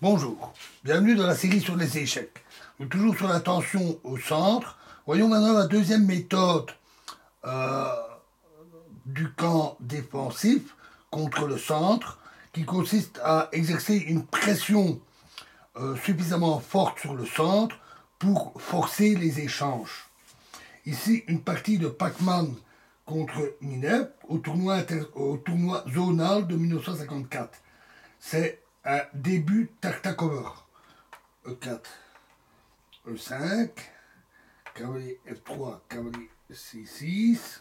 Bonjour, bienvenue dans la série sur les échecs. Nous toujours sur la tension au centre. Voyons maintenant la deuxième méthode euh, du camp défensif contre le centre, qui consiste à exercer une pression suffisamment forte sur le centre pour forcer les échanges. Ici, une partie de Pac-Man contre Minep au tournoi zonal de 1954. C'est un début Tartacover. E4, E5, cavalier F3, cavalier C6,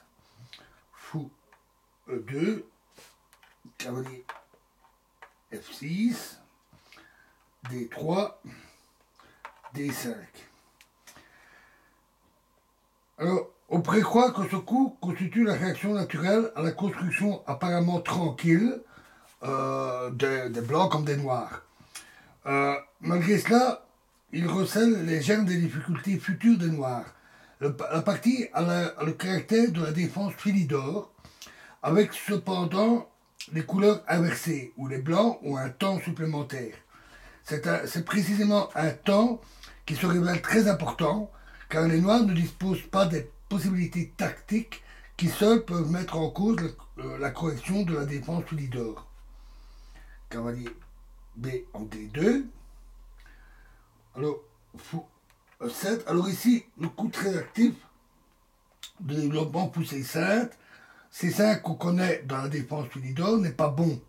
fou E2, cavalier F6, D3, D5. Alors, on précroit que ce coup constitue la réaction naturelle à la construction apparemment tranquille des blancs comme des noirs. Malgré cela, il recèle les germes des difficultés futures des noirs. La partie a le caractère de la défense Philidor, avec cependant les couleurs inversées, où les blancs ont un temps supplémentaire. C'est précisément un temps qui se révèle très important, car les noirs ne disposent pas des possibilités tactiques qui seules peuvent mettre en cause la correction de la défense Philidor. Cavalier B en D2. Alors, fou E7. Alors ici, le coup très actif de développement pour C5. C5 qu'on connaît dans la défense Philidor n'est pas bon.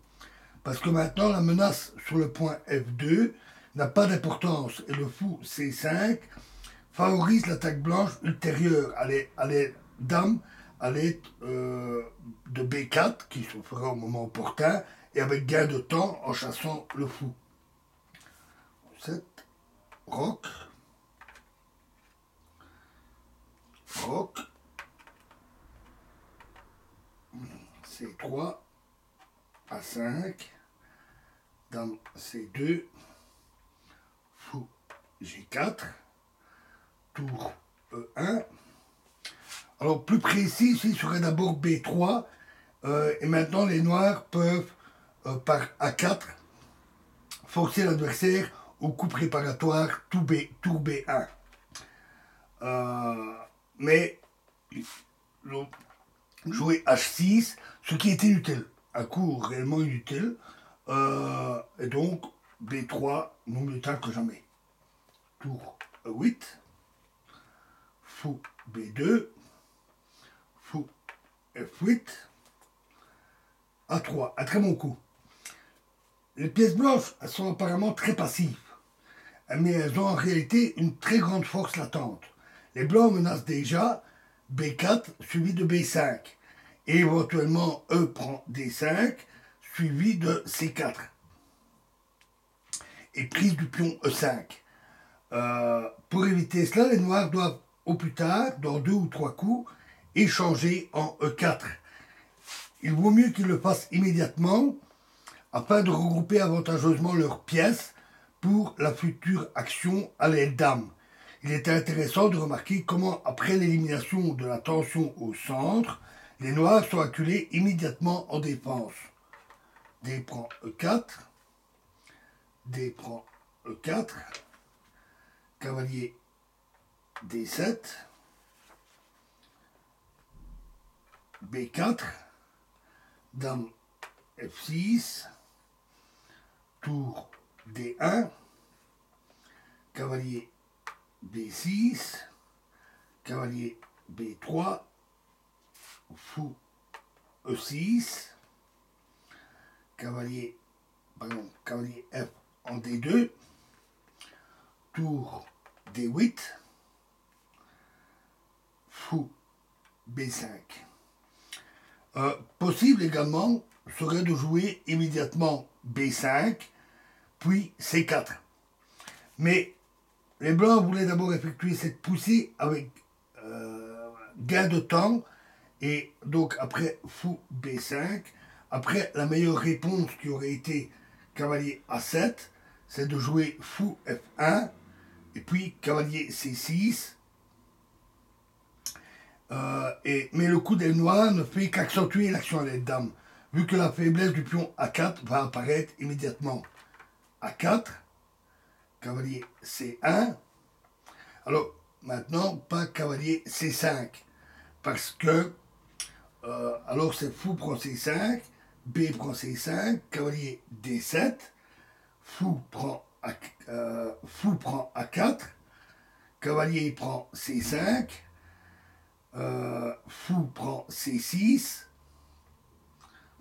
Parce que maintenant, la menace sur le point F2 n'a pas d'importance. Et le fou C5 favorise l'attaque blanche ultérieure à les dames à l'aide de B4 qui se fera au moment opportun et avec gain de temps en chassant le fou. 7, roc, roc, C3, A5, dame C2, fou G4, tour E1. Alors plus précis, ici serait d'abord B3, et maintenant les noirs peuvent, par A4, forcer l'adversaire au coup préparatoire tour B1. Mais jouer H6, ce qui est inutile, un coup réellement inutile, et donc B3 non mieux tard que jamais. Tour E8, fou B2, fou F8, A3, un très bon coup. Les pièces blanches, elles sont apparemment très passives, mais elles ont en réalité une très grande force latente. Les blancs menacent déjà B4 suivi de B5, et éventuellement E prend D5 suivi de C4, et prise du pion E5. Pour éviter cela, les noirs doivent au plus tard, dans 2 ou 3 coups, échanger en E4. Il vaut mieux qu'ils le fassent immédiatement afin de regrouper avantageusement leurs pièces pour la future action à l'aile dame. Il est intéressant de remarquer comment, après l'élimination de la tension au centre, les noirs sont acculés immédiatement en défense. D prend E4, D prend E4, cavalier D7, B4, dame F6, tour D1, cavalier B6, cavalier B3, fou E6, cavalier F en D2, tour D8, fou B5. Possible également serait de jouer immédiatement B5, puis C4. Mais les blancs voulaient d'abord effectuer cette poussée avec gain de temps, et donc après fou B5, après la meilleure réponse qui aurait été cavalier A7, c'est de jouer fou F1, et puis cavalier C6. Mais le coup des noirs ne fait qu'accentuer l'action à l'aide vu que la faiblesse du pion A4 va apparaître immédiatement. A4, cavalier C1. Alors, maintenant, pas cavalier C5. Parce que, alors c'est fou prend C5, B prend C5, cavalier D7, fou prend A4, cavalier prend C5, fou prend C6,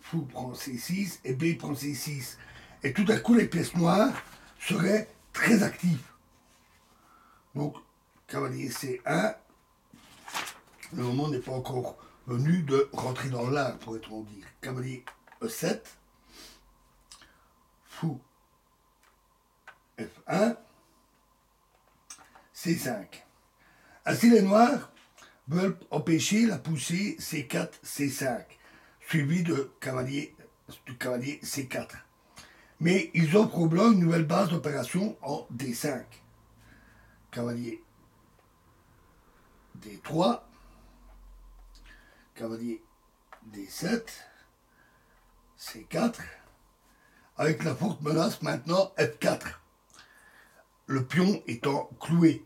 fou prend C6 et B prend C6. Et tout à coup, les pièces noires seraient très actives. Donc, cavalier C1, le moment n'est pas encore venu de rentrer dans l'art, pourrait-on dire. Cavalier E7, fou F1, C5. Ainsi, les noirs veulent empêcher la poussée C4, C5, suivi du cavalier C4. Mais ils offrent aux blancs une nouvelle base d'opération en D5. Cavalier D3, cavalier D7, C4, avec la forte menace maintenant F4, le pion étant cloué.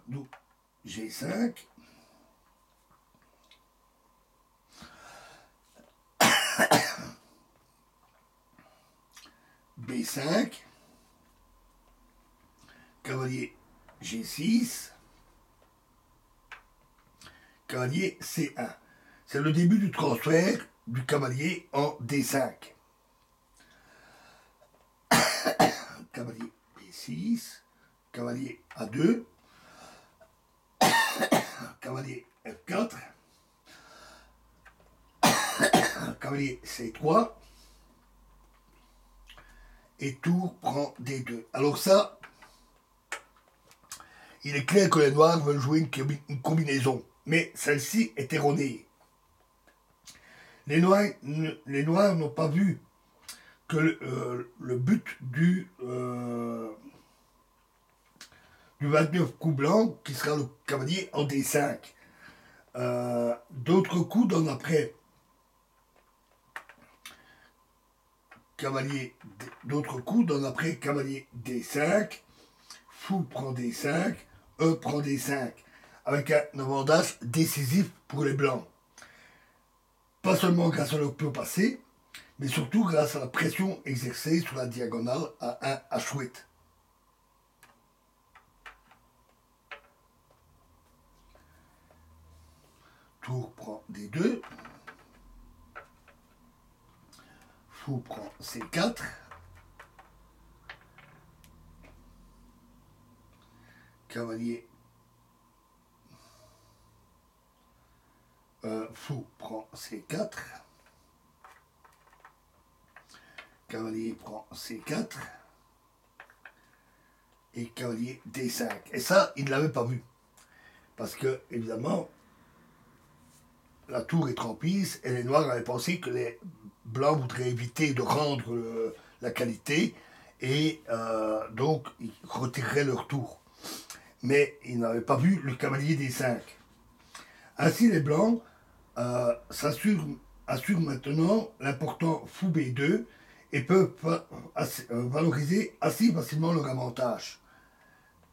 Donc G5, B5, cavalier G6, cavalier C1. C'est le début du transfert du cavalier en D5. Cavalier B6, cavalier A2, cavalier F4, cavalier C3, et tour prend D2. Alors ça, il est clair que les noirs veulent jouer une combinaison, mais celle-ci est erronée. Les noirs n'ont pas vu que le but du 29 coups blancs, qui sera le cavalier en D5. D'autres coups donnent après cavalier D5, fou prend D5, E prend D5, avec un avantage décisif pour les blancs. Pas seulement grâce à leur pion passé, mais surtout grâce à la pression exercée sur la diagonale à 1 H8. Tour prend D2, fou prend C4, cavalier fou prend C4, cavalier prend C4 et cavalier D5. Et ça, il ne l'avait pas vu. Parce que, évidemment, la tour est en piste et les noirs avaient pensé que les blancs voudraient éviter de rendre la qualité et donc ils retireraient leur tour. Mais ils n'avaient pas vu le cavalier D5. Ainsi, les blancs assurent maintenant l'important fou B2 et peuvent valoriser assez facilement leur avantage.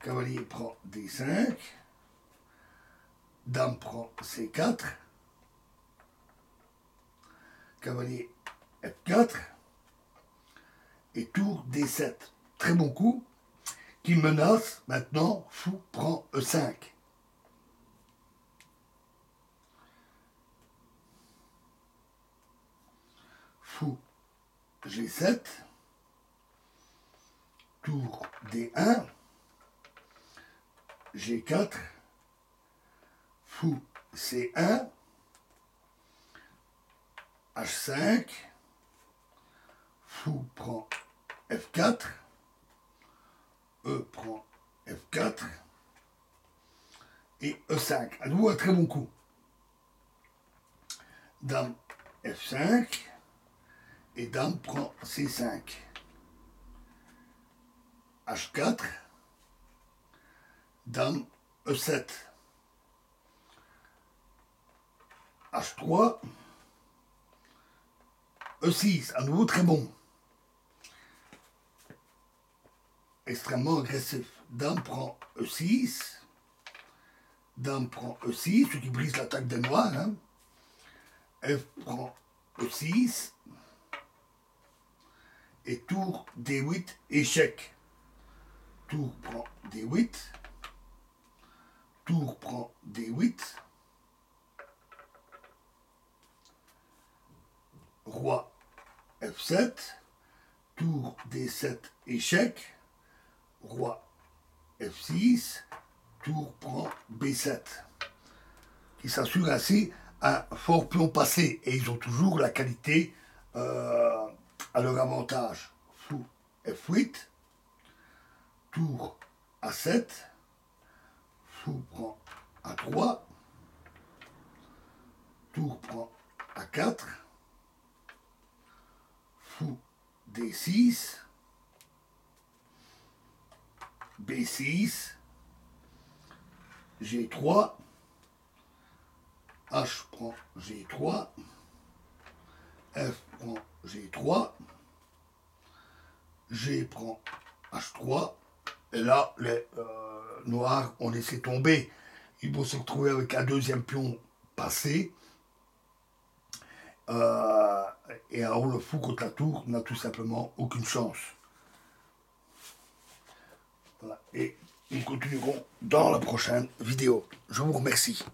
Cavalier prend D5, dame prend C4, cavalier F4 et tour D7. Très bon coup qui menace maintenant fou prend E5. Fou G7, tour D1, G4, fou C1, H5, fou prend F4, E prend F4 et E5. À nouveau un très bon coup. Dame F5 et dame prend C5. H4, dame E7. H3, E6, à nouveau très bon. extrêmement agressif. Dame prend E6. Dame prend E6, ce qui brise l'attaque des noirs. Hein. F prend E6. Et tour D8, échec. Tour prend D8. Tour prend D8. Roi F7. Tour D7, échec. Roi F6. Tour prend B7. Qui s'assure ainsi un fort pion passé. Et ils ont toujours la qualité à leur avantage. Fou F8. Tour A7. Fou prend A3. Tour prend A4. Fou D6. B6. G3. H prend G3. F prend G3. G prend H3. Et là, les noirs ont laissé tomber. Ils vont se retrouver avec un deuxième pion passé. Et alors le fou contre la tour n'a tout simplement aucune chance. Voilà. Et nous continuerons dans la prochaine vidéo. Je vous remercie.